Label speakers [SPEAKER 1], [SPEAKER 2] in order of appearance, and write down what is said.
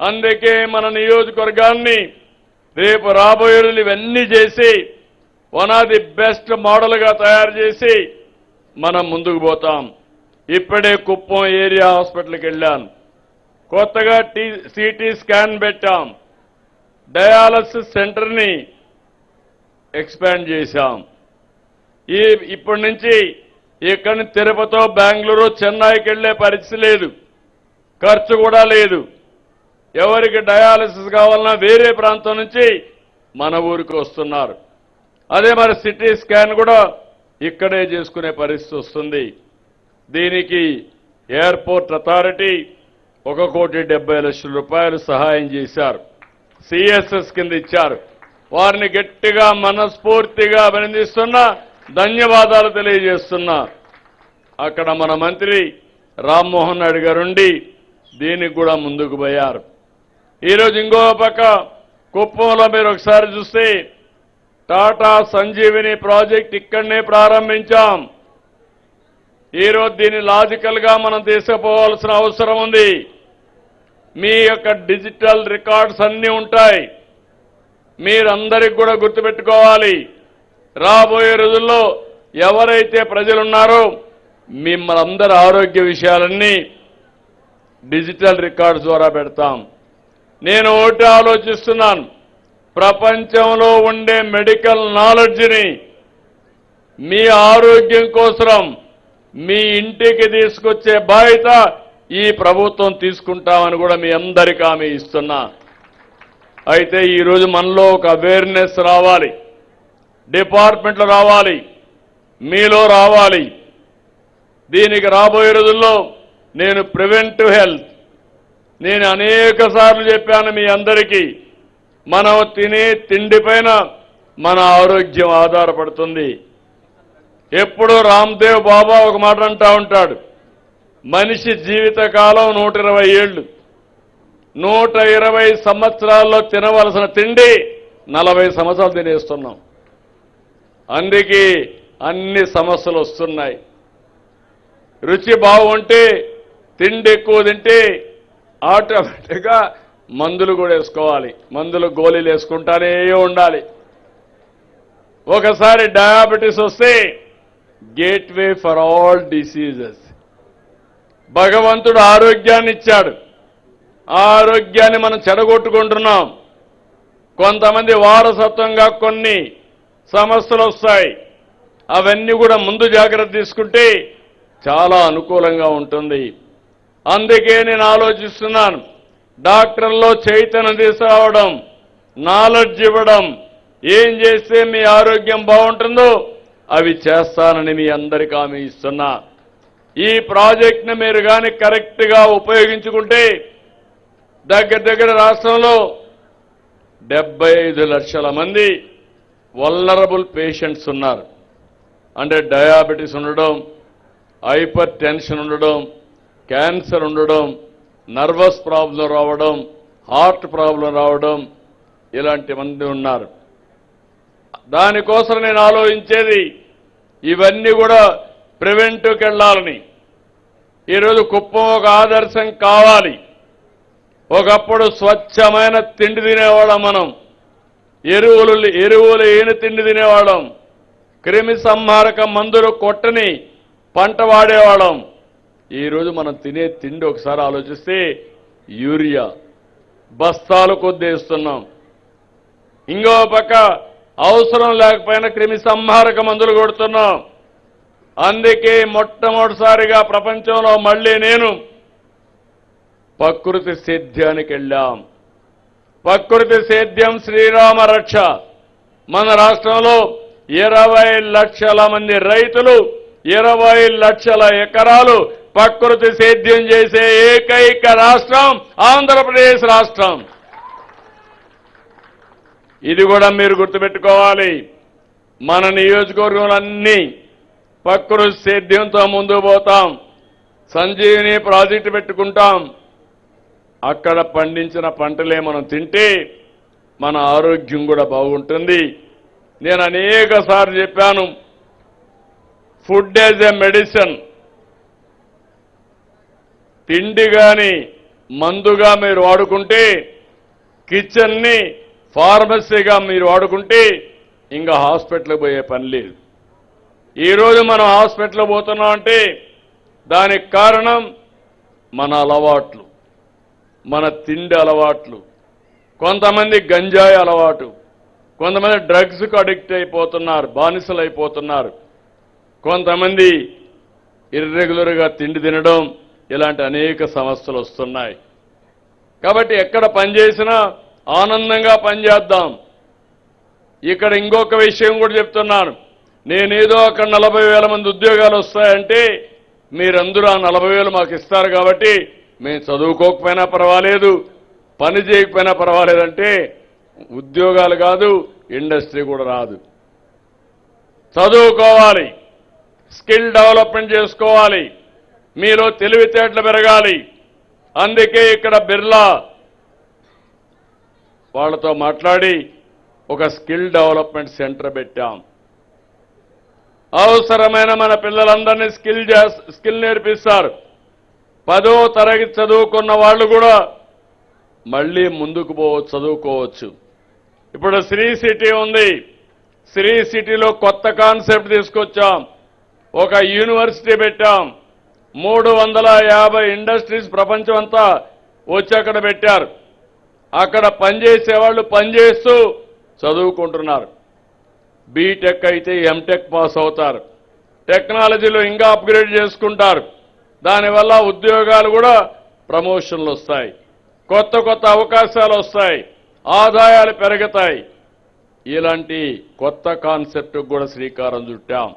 [SPEAKER 1] అందుకే మన నియోజకవర్గాన్ని రేపు రాబోయే రోజులు ఇవన్నీ చేసి వన్ ఆఫ్ ది బెస్ట్ మోడల్గా తయారు చేసి మనం ముందుకు పోతాం. ఇప్పుడే కుప్పం ఏరియా హాస్పిటల్కి వెళ్ళాను. కొత్తగా సిటీ స్కాన్ పెట్టాం. డయాలసిస్ సెంటర్ని ఎక్స్పాండ్ చేశాం. ఇప్పటి నుంచి ఇక్కడి నుంచి తిరుపతి, బెంగళూరు, చెన్నైకి వెళ్లే పరిస్థితి లేదు. ఖర్చు కూడా లేదు. ఎవరికి డయాలసిస్ కావాలన్నా వేరే ప్రాంతం నుంచి మన ఊరికి వస్తున్నారు. అదే మరి సిటీ స్కాన్ కూడా ఇక్కడే చేసుకునే పరిస్థితి వస్తుంది. దీనికి ఎయిర్పోర్ట్ అథారిటీ 1,70,00,000 రూపాయలు సహాయం చేశారు. సిఎస్ఎస్ కింద ఇచ్చారు. వారిని గట్టిగా మనస్ఫూర్తిగా అభినందిస్తున్నా, ధన్యవాదాలు తెలియజేస్తున్నా. అక్కడ మన మంత్రి రామ్మోహన్ నాయుడు గారుండి దీనికి కూడా ముందుకు పోయారు. ఈరోజు ఇంకో పక్క కుప్పంలో మీరు ఒకసారి చూస్తే టాటా సంజీవిని ప్రాజెక్ట్ ఇక్కడనే ప్రారంభించాం. ఈరోజు దీన్ని లాజికల్గా మనం తీసుకుపోవాల్సిన అవసరం ఉంది. మీ యొక్క డిజిటల్ రికార్డ్స్ అన్నీ ఉంటాయి. మీరందరికీ కూడా గుర్తుపెట్టుకోవాలి. రాబోయే రోజుల్లో ఎవరైతే ప్రజలున్నారో మిమ్మల్ని అందరి ఆరోగ్య విషయాలన్నీ డిజిటల్ రికార్డ్స్ ద్వారా పెడతాం. నేను ఒకటి ఆలోచిస్తున్నాను, ప్రపంచంలో ఉండే మెడికల్ నాలెడ్జ్ని మీ ఆరోగ్యం కోసం మీ ఇంటికి తీసుకొచ్చే బాధ్యత ఈ ప్రభుత్వం తీసుకుంటామని కూడా మీ అందరికీ హామీ ఇస్తున్నా. అయితే ఈరోజు మనలో ఒక అవేర్నెస్ రావాలి, డిపార్ట్మెంట్లో రావాలి, మీలో రావాలి. దీనికి రాబోయే రోజుల్లో నేను ప్రివెంటివ్ హెల్త్ నేను అనేక సార్లు చెప్పాను మీ అందరికీ. మనం తినే తిండిపైన మన ఆరోగ్యం ఆధారపడుతుంది. ఎప్పుడూ రామ్దేవ్ బాబా ఒక మాట అంటూ ఉంటాడు, మనిషి జీవితకాలం 120 ఏళ్ళు. 120 సంవత్సరాల్లో తినవలసిన తిండి 40 సంవత్సరాలు తినేస్తున్నాం. అందుకే అన్ని సమస్యలు వస్తున్నాయి. రుచి బాగుంటే, తిండి ఎక్కువ తింటే ఆటోమేటిక్గా మందులు కూడా వేసుకోవాలి. మందులు గోళీలు వేసుకుంటానే ఉండాలి. ఒకసారి డయాబెటీస్ వస్తే గేట్వే ఫర్ ఆల్ డిసీజెస్. భగవంతుడు ఆరోగ్యాన్ని ఇచ్చాడు. ఆ ఆరోగ్యాన్ని మనం చెడగొట్టుకుంటున్నాం. కొంతమంది వారసత్వంగా కొన్ని సమస్యలు వస్తాయి. అవన్నీ కూడా ముందు జాగ్రత్త తీసుకుంటే చాలా అనుకూలంగా ఉంటుంది. అందుకే నేను ఆలోచిస్తున్నాను, డాక్టర్లో చైతన్యం తీసుకురావడం, నాలెడ్జ్ ఇవ్వడం, ఏం చేస్తే మీ ఆరోగ్యం బాగుంటుందో అవి చేస్తానని మీ అందరికీ హామీ ఇస్తున్నా. ఈ ప్రాజెక్ట్ని మీరు కానీ కరెక్ట్గా ఉపయోగించుకుంటే దగ్గర రాష్ట్రంలో 75 లక్షల మంది వల్నరబుల్ పేషెంట్స్ ఉన్నారు. అంటే డయాబెటీస్ ఉండడం, హైపర్ టెన్షన్ ఉండడం, క్యాన్సర్ ఉండడం, నర్వస్ ప్రాబ్లం రావడం, హార్ట్ ప్రాబ్లం రావడం, ఇలాంటి మంది ఉన్నారు. దానికోసం నేను ఆలోచించేది ఇవన్నీ కూడా ప్రివెంటివ్కి వెళ్ళాలని. ఈరోజు కుప్పం ఒక ఆదర్శం కావాలి. ఒకప్పుడు స్వచ్ఛమైన తిండి తినేవాళ్ళం మనం. ఎరువులు ఏని తిండి తినేవాళ్ళం. క్రిమి సంహారక మందులు కొట్టని పంట వాడేవాళ్ళం. ఈరోజు మనం తినే తిండి ఒకసారి ఆలోచిస్తే యూరియా బస్తాలు కొద్దేస్తున్నాం. ఇంకో పక్క అవసరం లేకపోయినా క్రిమి సంహారక మందులు కొడుతున్నాం. అందుకే మొట్టమొదటిసారిగా ప్రపంచంలో మళ్ళీ నేను ప్రకృతి సేద్యానికి వెళ్ళాం. ప్రకృతి సేద్యం శ్రీరామ రక్ష. మన రాష్ట్రంలో 20 లక్షల మంది రైతులు 20 లక్షల ఎకరాలు ప్రకృతి సేద్యం చేసే ఏకైక రాష్ట్రం ఆంధ్రప్రదేశ్ రాష్ట్రం. ఇది కూడా మీరు గుర్తుపెట్టుకోవాలి. మన నియోజకవర్గంలన్నీ ప్రకృతి సేద్యంతో ముందుకు పోతాం. సంజీవిని ప్రాజెక్టు పెట్టుకుంటాం. అక్కడ పండించిన పంటలే మనం తింటే మన ఆరోగ్యం కూడా బాగుంటుంది. నేను అనేక సార్లు చెప్పాను, ఫుడ్ యాజ్ ఎ మెడిసిన్. తిండి కానీ మందుగా మీరు వాడుకుంటే, కిచెన్ని ఫార్మసీగా మీరు వాడుకుంటే ఇంకా హాస్పిటల్కి పోయే పని లేదు. ఈరోజు మనం హాస్పిటల్కి పోతున్నాం అంటే దానికి కారణం మన అలవాట్లు, మన తిండి అలవాట్లు. కొంతమంది గంజాయి అలవాటు, కొంతమంది డ్రగ్స్కు అడిక్ట్ అయిపోతున్నారు, బానిసలు అయిపోతున్నారు. కొంతమంది ఇర్రెగ్యులర్గా తిండి తినడం, ఇలాంటి అనేక సమస్యలు వస్తున్నాయి. కాబట్టి ఎక్కడ పనిచేసినా ఆనందంగా పనిచేద్దాం. ఇక్కడ ఇంకొక విషయం కూడా చెప్తున్నాను. నేనేదో అక్కడ 40,000 మంది ఉద్యోగాలు వస్తాయంటే మీరందరూ ఆ 40,000 మాకు ఇస్తారు కాబట్టి మేము చదువుకోకపోయినా పర్వాలేదు, పని చేయకపోయినా పర్వాలేదంటే ఉద్యోగాలు కాదు, ఇండస్ట్రీ కూడా రాదు. చదువుకోవాలి, స్కిల్ డెవలప్మెంట్ చేసుకోవాలి, మీలో తెలివితేటలు పెరగాలి. అందుకే ఇక్కడ బిర్లా వాళ్ళతో మాట్లాడి ఒక స్కిల్ డెవలప్మెంట్ సెంటర్ పెట్టాం. అవసరమైన మన పిల్లలందరినీ స్కిల్ నేర్పిస్తారు. 10వ తరగతి చదువుకున్న వాళ్ళు కూడా మళ్ళీ ముందుకు చదువుకోవచ్చు. ఇప్పుడు శ్రీ సిటీ ఉంది. శ్రీ సిటీలో కొత్త కాన్సెప్ట్ తీసుకొచ్చాం. ఒక యూనివర్సిటీ పెట్టాం. 350 ఇండస్ట్రీస్ ప్రపంచం అంతా వచ్చి అక్కడ పెట్టారు. అక్కడ పనిచేసేవాళ్ళు పనిచేస్తూ చదువుకుంటున్నారు. బీటెక్ అయితే ఎంటెక్ పాస్ అవుతారు. టెక్నాలజీలో ఇంకా అప్గ్రేడ్ చేసుకుంటారు. దానివల్ల ఉద్యోగాలు కూడా ప్రమోషన్లు వస్తాయి, కొత్త కొత్త అవకాశాలు వస్తాయి, ఆదాయాలు పెరుగుతాయి. ఇలాంటి కొత్త కాన్సెప్ట్ కూడా శ్రీకారం చుట్టాం.